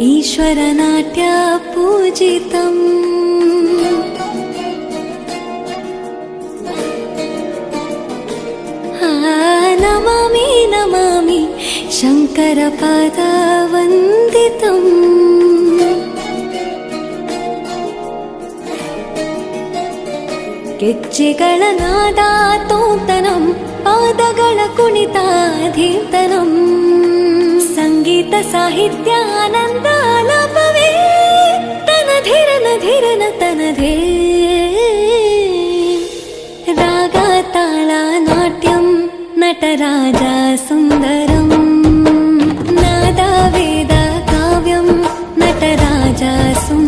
ईश्वरनाट्य पूजितम् नमामि नमामि शङ्करपादवन्दितम् ಗೆಜ್ಜೆಗಳ ನಾದ ತೋಂತನಂ ಪಾದಗಳ ಕುಣಿತಾಧೀರ್ತನಂ ಸಂಗೀತ ಸಾಹಿತ್ಯ ಆನಂದ ಆಲಾಪವೇ ತನಧಿರನ ಧಿರನ ತನಧೇ ರಾಗ ತಾಳ ನಾಟ್ಯಂ ನಟರಾಜ ಸುಂದರಂ ನಾದ ವೇದ ಕಾವ್ಯಂ ನಟರಾಜ ಸುಂದರಂ